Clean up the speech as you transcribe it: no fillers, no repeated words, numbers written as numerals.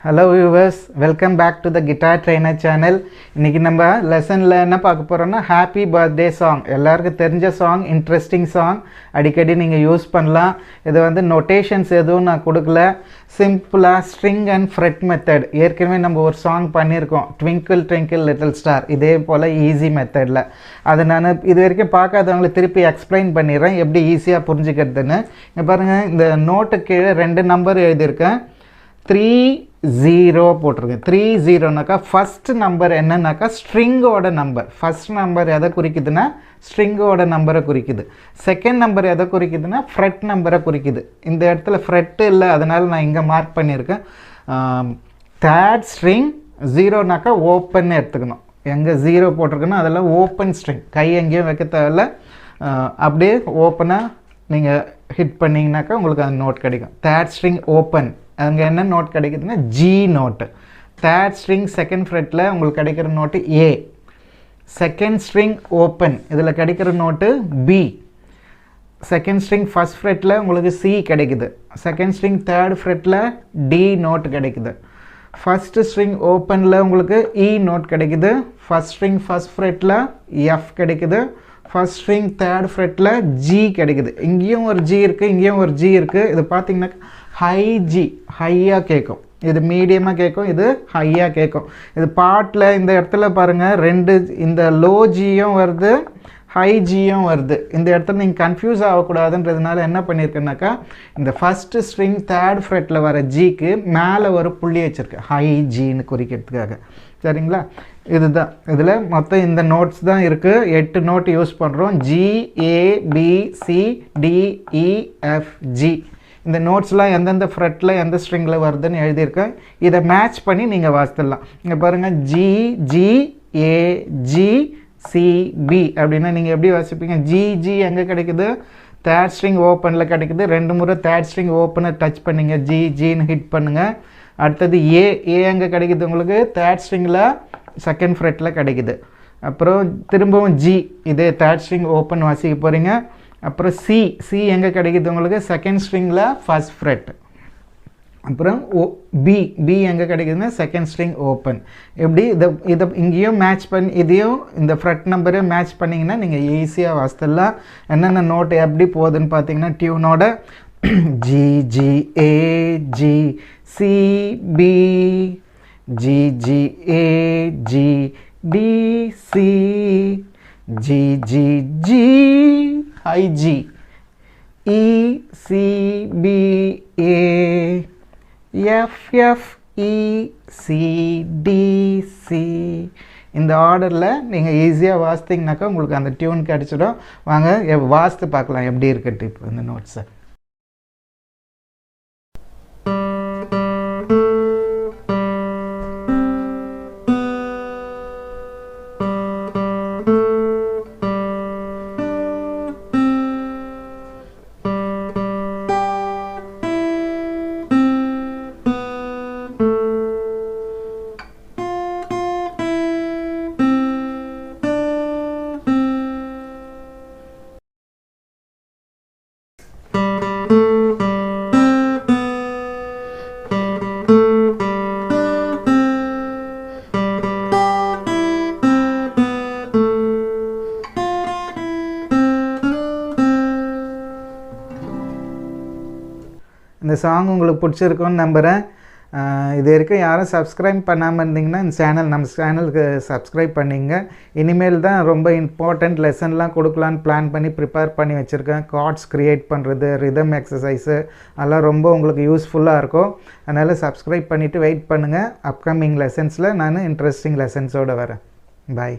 Hello viewers, welcome back to the Guitar Trainer channel. இன்னைக்கு நம்ம லெசன்ல என்ன பார்க்க போறோம்னா ஹாப்பி பர்த்டே சாங். எல்லாருக்கும் தெரிஞ்ச சாங், இன்ட்ரெஸ்டிங் சாங், அடிக்கடி நீங்க யூஸ் பண்ணலாம். இது வந்து நோட்டேஷன்ஸ் எதுவும் நான் கொடுக்கல. சிம்பிளா ஸ்ட்ரிங் அண்ட் ஃப்ரெட் மெத்தட். ஏற்கனவே நம்ம ஒரு சாங் பண்ணியிருக்கோம், ட்விங்கிள் ட்விங்கிள் லிட்டில் ஸ்டார். இதே போல் ஈஸி மெத்தடில் அதை நான் இது வரைக்கும் பார்க்காதவங்களுக்கு திருப்பி எக்ஸ்பிளைன் பண்ணிடுறேன் எப்படி ஈஸியாக புரிஞ்சுக்கிறதுன்னு. இங்கே பாருங்கள், இந்த நோட்டு கீழே 2 நம்பர் எழுதியிருக்கேன். 30 போட்டிருக்கேன். 30னாக்கா ஃபஸ்ட் நம்பர் என்னன்னாக்கா ஸ்ட்ரிங்கோட நம்பர். ஃபஸ்ட் நம்பர் எதை குறிக்குதுன்னா ஸ்ட்ரிங்கோட நம்பரை குறிக்குது. செகண்ட் நம்பர் எதை குறிக்குதுன்னா ஃப்ரெட் நம்பரை குறிக்குது. இந்த இடத்துல ஃப்ரெட்டு இல்லை, அதனால் நான் இங்கே மார்க் பண்ணியிருக்கேன். தேர்ட் ஸ்ட்ரிங் 0னாக்கா ஓப்பன் எடுத்துக்கணும். எங்கே 0 போட்டிருக்குன்னா அதெல்லாம் ஓப்பன் ஸ்ட்ரிங். கை எங்கேயும் வைக்க தேவையில்ல, அப்படியே ஓப்பனாக நீங்கள் ஹிட் பண்ணிங்கனாக்கா உங்களுக்கு அந்த நோட் கிடைக்கும். Third string open. அங்கே என்ன நோட் கிடைக்குதுன்னா G note. Third string second ஃப்ரெட்டில் உங்களுக்கு கிடைக்கிற note A. Second string open, இதில் கிடைக்கிற note B. Second string first ஃப்ரெட்டில் உங்களுக்கு சி கிடைக்குது. செகண்ட் ஸ்ட்ரிங் தேர்ட் ஃப்ரெட்டில் டி நோட்டு கிடைக்குது. ஃபஸ்ட்டு ஸ்ட்ரிங் ஓப்பனில் உங்களுக்கு இ நோட் கிடைக்குது. ஃபஸ்ட் ஸ்ட்ரிங் ஃபஸ்ட் ஃப்ரெட்டில் எஃப் கிடைக்குது. ஃபஸ்ட் ஸ்ட்ரிங் தேர்ட் ஃப்ரெட்டில் ஜி கிடைக்குது. இங்கேயும் ஒரு ஜி இருக்குது, இங்கேயும் ஒரு ஜி இருக்குது. இது பார்த்தீங்கன்னா ஹை ஜி, ஹையாக கேட்கும். இது மீடியமாக கேட்கும், இது ஹையாக கேட்கும். இது பாட்டில் இந்த இடத்துல பாருங்கள், 2 இந்த லோ ஜியும் வருது, ஹை ஜியும் வருது. இந்த இடத்துல நீங்கள் கன்ஃபியூஸ் ஆகக்கூடாதுன்றதுனால என்ன பண்ணியிருக்கேன்னாக்கா, இந்த ஃபஸ்ட்டு ஸ்ட்ரிங் தேர்ட் ஃப்ரெட்டில் வர ஜிக்கு மேலே ஒரு புள்ளி வச்சுருக்கேன், ஹை ஜின்னு குறிக்கிறதுக்காக. சரிங்களா? இதுதான் இதில் மொத்தம் இந்த நோட்ஸ் தான் இருக்குது. 8 நோட் யூஸ் பண்ணுறோம். ஜி, ஏ, பி, சி, டி, இ, எஃப், ஜி. இந்த நோட்ஸ்லாம் எந்தெந்த ஃப்ரெட்டில் எந்த ஸ்ட்ரிங்கில் வருதுன்னு எழுதியிருக்கேன். இதை மேட்ச் பண்ணி நீங்கள் வாசித்துடலாம். இங்கே பாருங்கள், G, G, A, G, C, B அப்படின்னா நீங்கள் எப்படி வாசிப்பீங்க? ஜி, ஜி எங்கே கிடைக்குது? தேர்ட் ஸ்ட்ரிங் ஓப்பனில் கிடைக்குது. 2 முறை தேர்ட் ஸ்ட்ரிங் ஓப்பனை டச் பண்ணிங்க, ஜி ஜின்னு ஹிட் பண்ணுங்கள். அடுத்தது ஏ, ஏ எங்கே கிடைக்குது உங்களுக்கு? தேர்ட் ஸ்ட்ரிங்கில் செகண்ட் ஃப்ரெட்டில் கிடைக்குது. அப்புறம் திரும்பவும் ஜி, இதே தேர்ட் ஸ்ட்ரிங் ஓப்பன் வாசிக்க போகிறீங்க. அப்புறம் சி, சி எங்கே கிடைக்குது உங்களுக்கு? செகண்ட் ஸ்ட்ரிங்கில் ஃபஸ்ட் ஃப்ரெட். அப்புறம் பி, பி எங்கே கிடைக்குதுன்னா செகண்ட் ஸ்ட்ரிங் ஓப்பன். எப்படி இதை இங்கேயும் மேட்ச் பண்ணி இதையும் இந்த ஃப்ரெட் நம்பரையும் மேட்ச் பண்ணிங்கன்னா நீங்கள் ஈஸியாக வாசித்துடலாம். என்னென்ன நோட்டு எப்படி போகுதுன்னு பார்த்தீங்கன்னா, டியூனோட G, G, A, G, C, B, G, G, A, G, D, C, G, G, G, high G, E, C, B, A, F, F, E, C, D, C. இந்த ஆர்டரில் நீங்கள் ஈஸியாக வாசித்தீங்கனாக்கா உங்களுக்கு அந்த டியூன் கிடச்சிடும். வாங்க வாசித்து பார்க்கலாம் எப்படி இருக்குது இப்போ இந்த நோட்ஸை. இந்த சாங் உங்களுக்கு பிடிச்சிருக்குன்னு நம்புகிறேன். இது வரைக்கும் யாரும் சப்ஸ்கிரைப் பண்ணாமல் இருந்தீங்கன்னா இந்த நம்ம சேனலுக்கு சப்ஸ்கிரைப் பண்ணிங்க. இனிமேல் தான் ரொம்ப இம்பார்ட்டண்ட் லெசன்லாம் கொடுக்கலான்னு பிளான் பண்ணி ப்ரிப்பேர் பண்ணி வச்சுருக்கேன். கார்ட்ஸ் க்ரியேட் பண்ணுறது, ரிதம் எக்ஸசைஸு, அதெல்லாம் ரொம்ப உங்களுக்கு யூஸ்ஃபுல்லாக இருக்கும். அதனால் சப்ஸ்கிரைப் பண்ணிவிட்டு வெயிட் பண்ணுங்கள். அப்கமிங் லெசன்ஸில் நான் இன்ட்ரெஸ்டிங் லெசன்ஸோடு வரேன். பாய்.